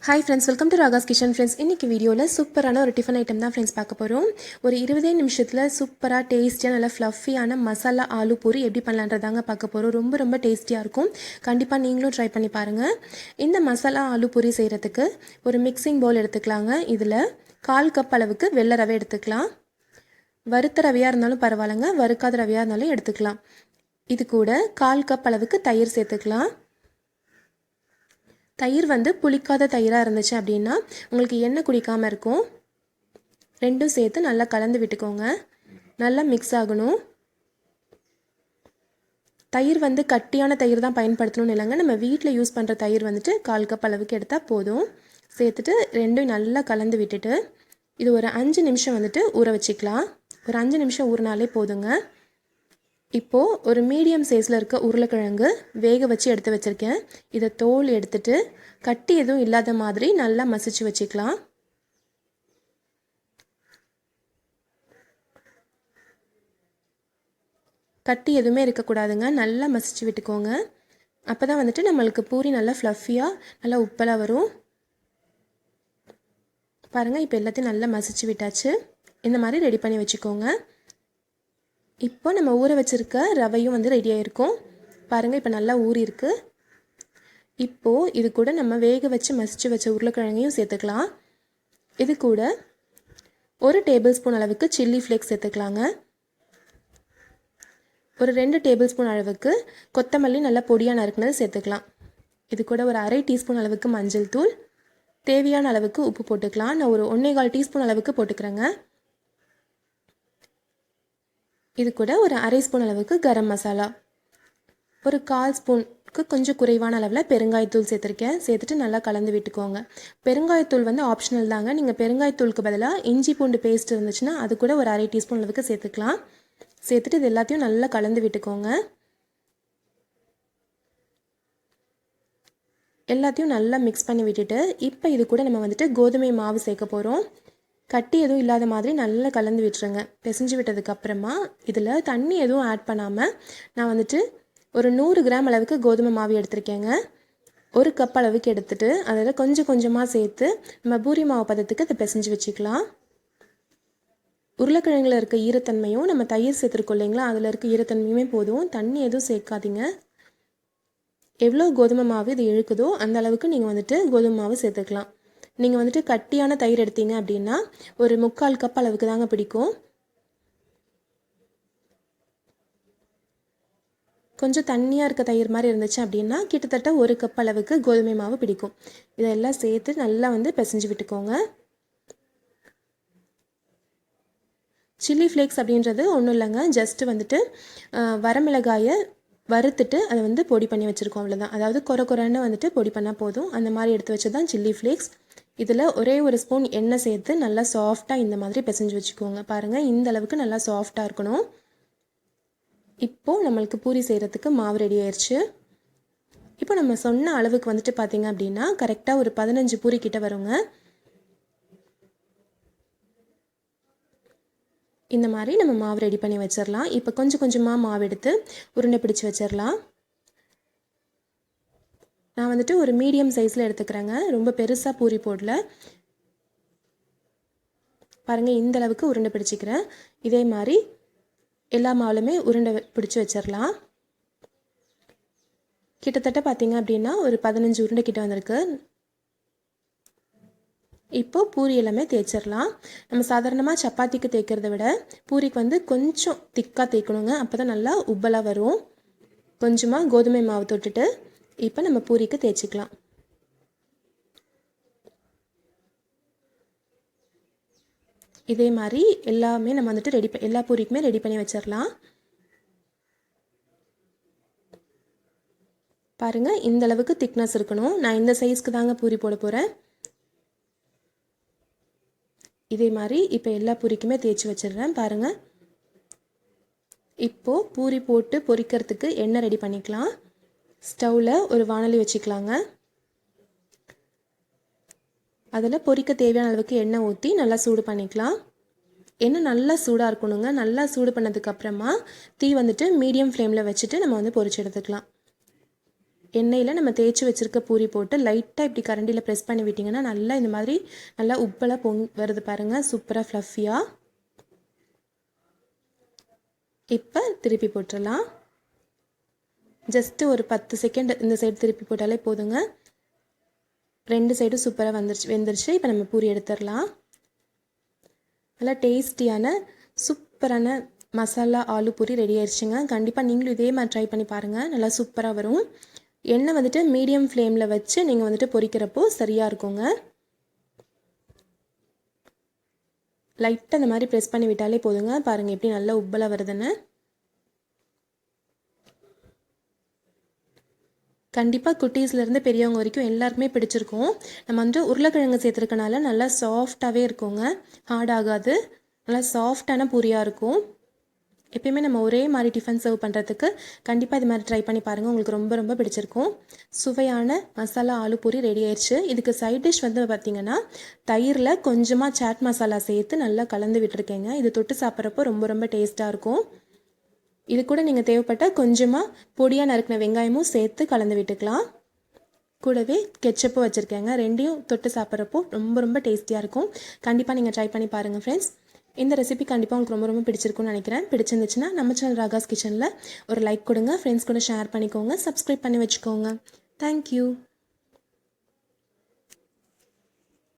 Hi friends, welcome to Ragas Kitchen friends. இன்னைக்கு வீடியோல சூப்பரான ஒரு டிஃபன் ஐட்டம் தான் friends பார்க்க போறோம். ஒரு 20 நிமிஷத்துல சூப்பரா டேஸ்டியா நல்ல ஃப்ளஃபியான மசாலா ஆலு பூரி எப்படி பண்ணலாம்ன்றதாங்க பார்க்க போறோம். ரொம்ப டேஸ்டியா இருக்கும். கண்டிப்பா நீங்களும் ட்ரை பண்ணி பாருங்க. இந்த மசாலா ஆலு பூரி செய்யறதுக்கு ஒரு மிக்சிங் பவுல் எடுத்துக்கலாங்க. இதுல 1/4 கப் அளவுக்கு வெள்ளை ரவை எடுத்துக்கலாம். வறுத்த ரவையா இருந்தாலும் பரவாயில்லைங்க, வறுக்காத ரவையா இருந்தாலும் எடுத்துக்கலாம். இது கூட 1/4 கப் அளவுக்கு தயிர் சேர்த்துக்கலாம். தயிர் வந்து புளிக்காத தயிராக இருந்துச்சு அப்படின்னா உங்களுக்கு எண்ணெய் குடிக்காமல் இருக்கும். ரெண்டும் சேர்த்து நல்லா கலந்து விட்டுக்கோங்க. நல்லா மிக்ஸ் ஆகணும். தயிர் வந்து கட்டியான தயிர் தான் பயன்படுத்தணும்னு இல்லைங்க, நம்ம வீட்டில் யூஸ் பண்ணுற தயிர் வந்துட்டு 1/4 கப் அளவுக்கு எடுத்தால் போதும். சேர்த்துட்டு ரெண்டும் நல்லா கலந்து விட்டுட்டு இது ஒரு 5 நிமிஷம் வந்துட்டு ஊற வச்சுக்கலாம். ஒரு 5 நிமிஷம் ஊறினாலே போதுங்க. இப்போது ஒரு மீடியம் சைஸில் இருக்க உருளைக்கிழங்கு வேக வச்சு எடுத்து வச்சுருக்கேன். இதை தோல் எடுத்துட்டு கட்டி எதுவும் இல்லாத மாதிரி நல்லா மசிச்சு வச்சுக்கலாம். கட்டி எதுவுமே இருக்கக்கூடாதுங்க, நல்லா மசிச்சு விட்டுக்கோங்க. அப்போ தான் வந்துட்டு நம்மளுக்கு பூரி நல்லா ஃப்ளஃபியாக நல்லா உப்பலாக வரும். பாருங்கள், இப்போ எல்லாத்தையும் நல்லா மசிச்சு விட்டாச்சு. இந்த மாதிரி ரெடி பண்ணி வச்சுக்கோங்க. இப்போ நம்ம ஊற வச்சுருக்க ரவையும் வந்து ரெடி ஆகிருக்கும். பாருங்கள், இப்போ நல்லா ஊறி இருக்கு. இப்போது இது கூட நம்ம வேக வச்சு மசிச்சு வச்ச உருளைக்கிழங்கையும் சேர்த்துக்கலாம். இது கூட 1 டேபிள் ஸ்பூன் அளவுக்கு சில்லி ஃப்ளேக்ஸ் சேர்த்துக்கலாங்க. ஒரு 2 டேபிள் ஸ்பூன் அளவுக்கு கொத்தமல்லி நல்லா பொடியாக நறுக்குனது சேர்த்துக்கலாம். இது கூட ஒரு 1/2 டீஸ்பூன் அளவுக்கு மஞ்சள் தூள், தேவையான அளவுக்கு உப்பு போட்டுக்கலாம். நான் ஒரு 1/4 டீஸ்பூன் அளவுக்கு போட்டுக்கிறேங்க. இது கூட ஒரு 1/2 ஸ்பூன் அளவுக்கு கரம் மசாலா, ஒரு 1/4 ஸ்பூனுக்கு கொஞ்சம் குறைவான அளவில் பெருங்காயத்தூள் சேர்த்துருக்கேன். சேர்த்துட்டு நல்லா கலந்து விட்டுக்கோங்க. பெருங்காயத்தூள் வந்து ஆப்ஷனல் தாங்க. நீங்கள் பெருங்காயத்தூளுக்கு பதிலாக இஞ்சி பூண்டு பேஸ்ட் இருந்துச்சுன்னா அது கூட ஒரு 1/2 டீஸ்பூன் அளவுக்கு சேர்த்துக்கலாம். சேர்த்துட்டு இது எல்லாத்தையும் நல்லா கலந்து விட்டுக்கோங்க. எல்லாத்தையும் நல்லா மிக்ஸ் பண்ணி விட்டுட்டு இப்போ இது கூட நம்ம வந்துட்டு கோதுமை மாவு சேர்க்க போகிறோம். கட்டி எதுவும் இல்லாத மாதிரி நல்லா கலந்து விட்டுருங்க. பிசைஞ்சு விட்டதுக்கப்புறமா இதில் தண்ணி எதுவும் ஆட் பண்ணாமல் நான் வந்துட்டு ஒரு 100 கிராம் அளவுக்கு கோதுமை மாவு எடுத்திருக்கேங்க. 1 கப் அளவுக்கு எடுத்துகிட்டு அதில் கொஞ்சம் கொஞ்சமாக சேர்த்து நம்ம பூரி மாவு பதத்துக்கு அதை பிசைஞ்சு வச்சுக்கலாம். உருளைக்கிழங்குல இருக்க ஈரத்தன்மையும் நம்ம தயிர் சேர்த்துருக்கோம் இல்லைங்களா, அதில் இருக்க ஈரத்தன்மையுமே போதும். தண்ணி எதுவும் சேர்க்காதீங்க. எவ்வளோ கோதுமை மாவு இது இழுக்குதோ அந்த அளவுக்கு நீங்கள் வந்துட்டு கோதுமை மாவு சேர்த்துக்கலாம். நீங்கள் வந்துட்டு கட்டியான தயிர் எடுத்தீங்க அப்படின்னா ஒரு 3/4 கப் அளவுக்கு தாங்க பிடிக்கும். கொஞ்சம் தண்ணியாக இருக்க தயிர் மாதிரி இருந்துச்சு அப்படின்னா கிட்டத்தட்ட 1 கப் அளவுக்கு கோதுமை மாவு பிடிக்கும். இதெல்லாம் சேர்த்து நல்லா வந்து பிசைஞ்சு விட்டுக்கோங்க. சில்லி ஃப்ளேக்ஸ் அப்படின்றது ஒன்றும் இல்லைங்க, ஜஸ்ட்டு வந்துட்டு வரமிளகாயை வறுத்துட்டு அதை வந்து பொடி பண்ணி வச்சுருக்கோம், அவ்வளோதான். அதாவது கொரன்னு வந்துட்டு பொடி பண்ணால் போதும். அந்த மாதிரி எடுத்து வச்சு தான் சில்லி ஃப்ளேக்ஸ். இதில் ஒரே ஒரு ஸ்பூன் எண்ணெய் சேர்த்து நல்லா சாஃப்டாக இந்த மாதிரி பிசைஞ்சு வச்சுக்கோங்க. பாருங்கள், இந்த அளவுக்கு நல்லா சாஃப்டாக இருக்கணும். இப்போது நம்மளுக்கு பூரி செய்கிறதுக்கு மாவு ரெடி ஆயிடுச்சு. இப்போ நம்ம சொன்ன அளவுக்கு வந்துட்டு பார்த்திங்க அப்படின்னா கரெக்டாக ஒரு 15 பூரி கிட்ட வருங்க. இந்த மாதிரி நம்ம மாவு ரெடி பண்ணி வச்சிடலாம். இப்போ கொஞ்சம் கொஞ்சமாக மாவு எடுத்து உருண்டை பிடிச்சி வச்சிடலாம். நான் வந்துட்டு ஒரு மீடியம் சைஸில் எடுத்துக்கிறேங்க, ரொம்ப பெருசாக பூரி போடல. பாருங்கள், இந்த அளவுக்கு உருண்டை பிடிச்சிக்கிறேன். இதே மாதிரி எல்லா மாவுலுமே உருண்டை பிடிச்சி வச்சிடலாம். கிட்டத்தட்ட பார்த்திங்க அப்படின்னா ஒரு 15 உருண்டை கிட்ட வந்திருக்கு. இப்போது பூரி எல்லாமே தேய்ச்சிடலாம். நம்ம சாதாரணமாக சப்பாத்திக்கு தேய்க்கிறத விட பூரிக்கு வந்து கொஞ்சம் திக்காக தேய்க்கணுங்க, அப்போ தான் நல்லா உப்பலாக வரும். கொஞ்சமாக கோதுமை மாவு தொட்டுட்டு இப்போ நம்ம பூரிக்கு தேய்ச்சிக்கலாம். இதே மாதிரி எல்லாமே நம்ம வந்துட்டு எல்லா பூரிக்குமே ரெடி பண்ணி வச்சிடலாம். பாருங்கள், இந்த அளவுக்கு திக்னஸ் இருக்கணும். நான் இந்த சைஸ்க்கு தாங்க பூரி போட போகிறேன். இதே மாதிரி இப்போ எல்லா பூரிக்குமே தேய்ச்சி வச்சிடுறேன். பாருங்கள், இப்போது பூரி போட்டு பொரிக்கிறதுக்கு எண்ணெய் ரெடி பண்ணிக்கலாம். ஸ்டவ்வில் ஒரு வாணலி வச்சுக்கலாங்க. அதில் பொரிக்க தேவையான அளவுக்கு எண்ணெய் ஊற்றி நல்லா சூடு பண்ணிக்கலாம். எண்ணெய் நல்லா சூடாக இருக்கணுங்க. நல்லா சூடு பண்ணதுக்கப்புறமா தீ வந்துட்டு மீடியம் ஃப்ளேமில் வச்சுட்டு நம்ம வந்து பொரிச்சு எடுத்துக்கலாம். எண்ணெயில் நம்ம தேய்ச்சி வச்சுருக்க பூரி போட்டு லைட்டாக இப்படி கரண்டியில் ப்ரெஸ் பண்ணி விட்டிங்கன்னா நல்லா இந்த மாதிரி நல்லா உப்பெல்லாம் வருது பாருங்கள், சூப்பராக ஃப்ளஃபியாக. இப்போ திருப்பி போட்டுடலாம். ஜஸ்ட்டு ஒரு 10 செகண்ட் இந்த சைடு திருப்பி போட்டாலே போதுங்க. 2 சைடும் சூப்பராக வெந்துருச்சு. இப்போ நம்ம பூரி எடுத்துடலாம். நல்லா டேஸ்டியான சூப்பரான மசாலா ஆலு பூரி ரெடி ஆயிடுச்சுங்க. கண்டிப்பாக நீங்களும் இதே மாதிரி ட்ரை பண்ணி பாருங்கள், நல்லா சூப்பராக வரும். எண்ணெய் வந்துட்டு மீடியம் ஃப்ளேமில் வச்சு நீங்கள் வந்துட்டு பொரிக்கிறப்போ சரியாக இருக்குங்க. லைட்டாக இந்த மாதிரி ப்ரெஸ் பண்ணி விட்டாலே போதுங்க. பாருங்கள் எப்படி நல்லா உப்பலாக வருதுன்னு. கண்டிப்பாக குட்டீஸ்லேருந்து பெரியவங்க வரைக்கும் எல்லாருக்குமே பிடிச்சிருக்கும். நம்ம வந்துட்டு உருளைக்கிழங்கு சேர்த்துருக்கனால நல்லா சாஃப்டாகவே இருக்குங்க, ஹார்ட் ஆகாது. நல்லா சாஃப்டான பூரியாக இருக்கும். எப்பயுமே நம்ம ஒரே மாதிரி டிஃபன் சர்வ் பண்ணுறதுக்கு கண்டிப்பாக இது மாதிரி ட்ரை பண்ணி பாருங்கள், உங்களுக்கு ரொம்ப ரொம்ப பிடிச்சிருக்கும். சுவையான மசாலா ஆலு பூரி ரெடி ஆயிடுச்சு. இதுக்கு சைட் டிஷ் வந்து பார்த்திங்கன்னா தயிரில் கொஞ்சமாக சாட் மசாலா சேர்த்து நல்லா கலந்து விட்டுருக்கேங்க. இது தொட்டு சாப்பிட்றப்போ ரொம்ப ரொம்ப டேஸ்ட்டாக இருக்கும். இது கூட நீங்கள் தேவைப்பட்டால் கொஞ்சமாக பொடியாக நறுக்கின வெங்காயமும் சேர்த்து கலந்து விட்டுக்கலாம். கூடவே கெச்சப்பு வச்சுருக்கேங்க. ரெண்டையும் தொட்டு சாப்பிட்றப்போ ரொம்ப ரொம்ப டேஸ்டியாக இருக்கும். கண்டிப்பாக நீங்கள் ட்ரை பண்ணி பாருங்கள் ஃப்ரெண்ட்ஸ். இந்த ரெசிபி கண்டிப்பாக உங்களுக்கு ரொம்ப ரொம்ப பிடிச்சிருக்கும்னு நினைக்கிறேன். பிடிச்சிருந்துச்சுன்னா நம்ம சேனல் ராகாஸ் கிச்சனில் ஒரு லைக் கொடுங்க, ஃப்ரெண்ட்ஸ் கூட ஷேர் பண்ணிக்கோங்க, சப்ஸ்கிரைப் பண்ணி வச்சுக்கோங்க. தேங்க்யூ.